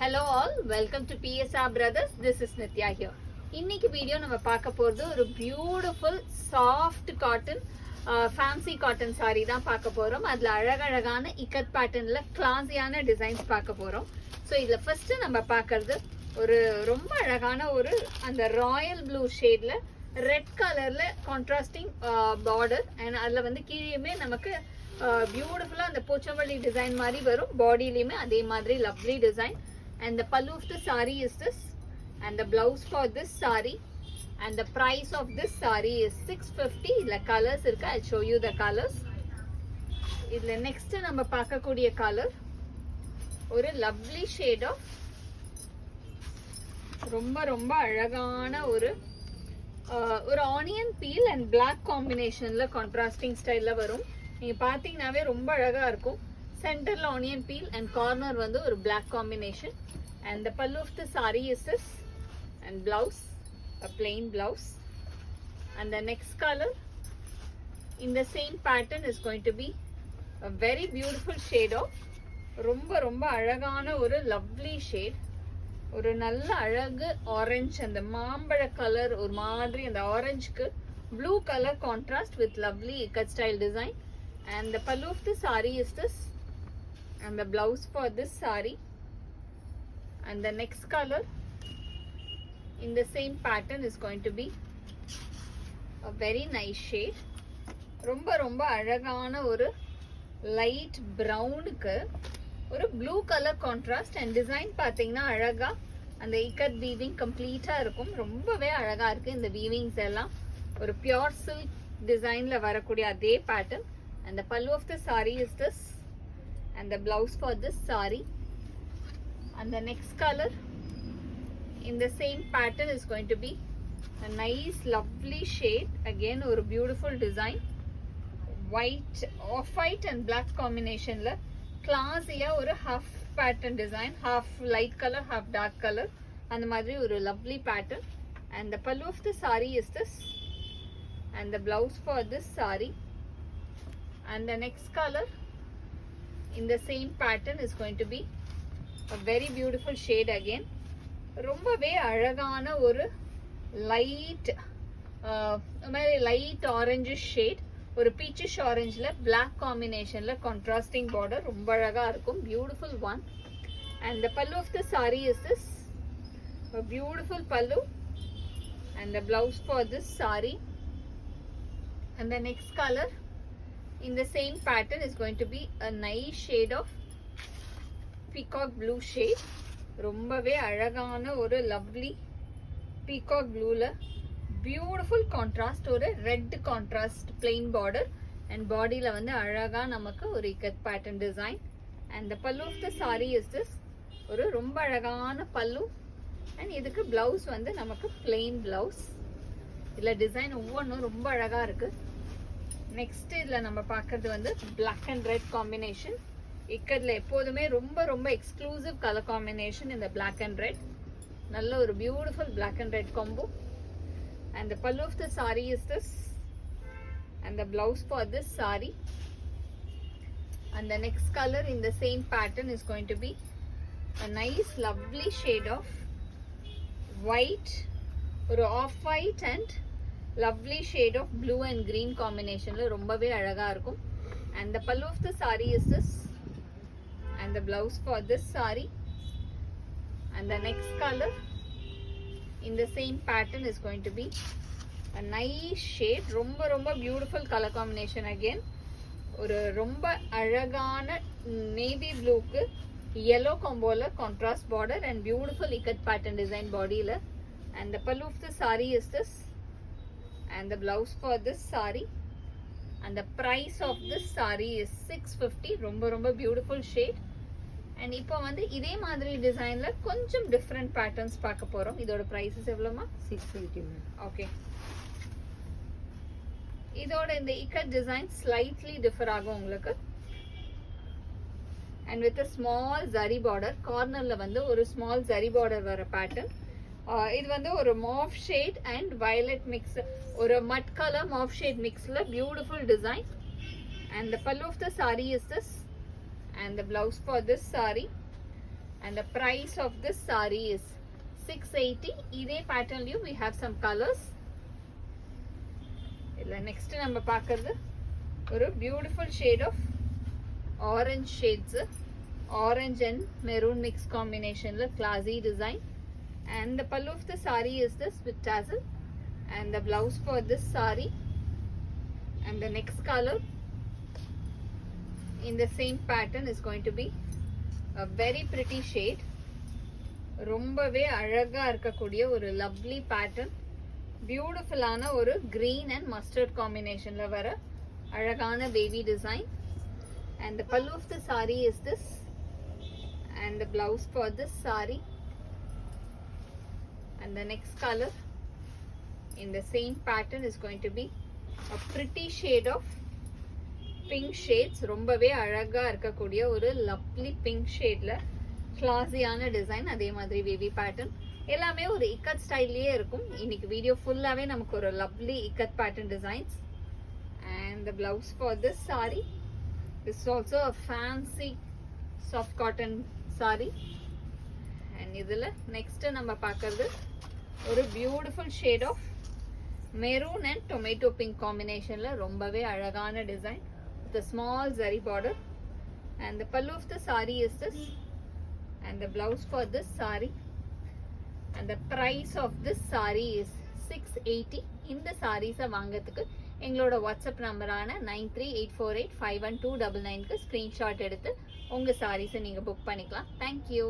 Hello all, welcome to PSR Brothers. This is Nitya here. இன்னைக்கு video நம்ம பார்க்க போறது ஒரு beautiful soft cotton fancy cotton sorry தான் பார்க்க போறோம். அதுல அழகழகான இக்கட் பேட்டர்ன்ல கிளாஸியான டிசைன்ஸ் பார்க்க போறோம். ஸோ இதுல ஃபர்ஸ்ட் நம்ம பார்க்கறது ஒரு ரொம்ப அழகான ஒரு அந்த ராயல் ப்ளூ ஷேட்ல ரெட் கலர்ல கான்ட்ராஸ்டிங் பார்டர் அண்ட் அதுல வந்து கீழேயுமே நமக்கு பியூட்டிஃபுல்லா அந்த பூச்சம்பள்ளி டிசைன் மாதிரி வரும். பாடியிலுமே அதே மாதிரி lovely design. And the pallu of the saree is this, and the blouse for this saree, and the price of this saree is 650. The colors irukku, I'll show you the colors. Idla next நம்ம பார்க்கக்கூடிய color ஒரு lovely shade of ரொம்ப அழகான ஒரு onion peel and black combinationல contrasting styleல வரும். நீங்க பாத்தீங்கனாவே ரொம்ப அழகா இருக்கும். சென்டர்ல ஆனியன் பீல் and corner வந்து ஒரு black combination. And the pallu of the saree is this, and blouse, a plain blouse. And the next color in the same pattern is going to be a very beautiful shade of ரொம்ப அழகான ஒரு lovely shade. ஒரு நல்ல அழகு orange, அந்த மாம்பழ colour ஒரு மாதிரி அந்த ஆரஞ்சுக்கு blue colour contrast with lovely ikat style design. And the pallu of the saree is this, and the blouse for this saree. And the next color in the same pattern is going to be a very nice shade. ரொம்ப அழகான ஒரு light பிரவுனுக்கு ஒரு blue colour contrast and design பார்த்தீங்கன்னா அழகா அந்த ikat weaving கம்ப்ளீட்டா இருக்கும். ரொம்பவே அழகா இருக்கு இந்த வீவிங்ஸ் எல்லாம். ஒரு பியோர் சில்க் டிசைன்ல வரக்கூடிய அதே pattern. And the pallu of the saree is this, and the blouse for this saree. And the next color in the same pattern is going to be a nice lovely shade. Again ஒரு beautiful design, white, off white and black combination la classy-ஆ ஒரு half pattern design, half light color half dark color அந்த மாதிரி ஒரு lovely pattern. And the pallu of the saree is this, and the blouse for this saree. And the next color in the same pattern is going to be a very beautiful shade again. ரொம்பவே அழகான ஒரு light மாதிரி light orange shade, ஒரு peachish ஆரஞ்சுல black காம்பினேஷன்ல contrasting border ரொம்ப அழகா இருக்கும். Beautiful one. And the pallu of the saree is this, a beautiful pallu, and the blouse for this saree. And the next color in the same pattern is going to be a nice shade of peacock blue shade. ரொம்பவே அழகான ஒரு lovely peacock ப்ளூல beautiful contrast, ஒரு red contrast plain border and பாடியில வந்து அழகா நமக்கு ஒரு ikat pattern design. And the pallu of the saree is this, ஒரு ரொம்ப அழகான பல்லு. அண்ட் இதுக்கு பிளவுஸ் வந்து நமக்கு பிளெயின் பிளவுஸ். இதுல டிசைன் ஒவ்வொன்றும் ரொம்ப அழகா இருக்கு. நெக்ஸ்ட் இதுல நம்ம பார்க்கறது வந்து black and red combination. இக்கட்ல எப்போதுமே ரொம்ப எக்ஸ்க்ளூசிவ் கலர் காம்பினேஷன் இந்த black and red. நல்ல ஒரு beautiful black and red combo. And the pallu of the saree is this, and the blouse for this saree. And the next color in the same pattern is going to be a nice lovely shade of white, ஒரு off white and lovely shade of blue and green combinationல ரொம்பவே அழகா இருக்கும். And the pallu of the saree is this, and the blouse for this saree. And the next color in the same pattern is going to be a nice shade, ரொம்ப beautiful color combination again. ஒரு ரொம்ப அழகான navy blueக்கு yellow comboல contrast border and beautiful ikat pattern design bodyல. And the pallu of the saree is this, and the blouse for this saree. And the price of this saree is 650. ரொம்ப beautiful shade. And இப்போ வந்து இதே மாதிரி டிசைன்ல கொஞ்சம் different patterns பார்க்க போறோம். இதோட பிரைசஸ் எவ்வளவுமா? 680. ஓகே. இதோட இந்த இக்கட் டிசைன் ஸ்லைட்லி டிஃபர் ஆகும் உங்களுக்கு. And with a small zari border, கார்னர்ல வந்து ஒரு ஸ்மால் zari border வர பேட்டர்ன். இது வந்து ஒரு mauve shade and violet mix, ஒரு மட் கலர் மாஃப் ஷேட் மிக்ஸ்ல beautiful design. And the pallu of the saree is this, and the blouse for this saree. and the price of this saree is 680. இதே பேட்டர்ன்லயும் we have some colors. இல்ல next நம்ம பார்க்கிறது ஒரு beautiful shade of orange shades, orange and maroon mix combination la classy design, and the pallu of the saree is this with tassel, and the blouse for this saree, and the next color in the same pattern is going to be a very pretty shade. ரொம்பவே அழகா இருக்கக்கூடிய ஒரு lovely pattern, beautiful ஆன ஒரு green and mustard combination ல வர அழகான wavy design, and the pallu of the saree is this, and the blouse for this saree, and the next color in the same pattern is going to be a pretty shade of pink shades. ரொம்பவே அழகா இருக்கக்கூடிய ஒரு lovely pink shadeல கிளாஸியான design, அதே மாதிரி wavy pattern, எல்லாமே ஒரு இக்கட் ஸ்டைல்லயே இருக்கும். இன்னைக்கு வீடியோ ஃபுல்லாவே நமக்கு ஒரு lovely ikat pattern designs, and the blouse for this saree. This is also a fancy soft cotton saree, and இதுல next நம்ம பார்க்கிறது ஒரு beautiful shade of maroon and tomato pink combinationல ரொம்பவே அழகான design with a small zari border, and the pallu of the saree is this, and the blouse for this saree, and the price of this saree is 680. இந்த sarees வாங்குறதுக்கு எங்களோட WhatsApp நம்பரான 9384851299க்கு screenshot எடுத்து உங்க sarees நீங்க book பண்ணிக்கலாம். Thank you.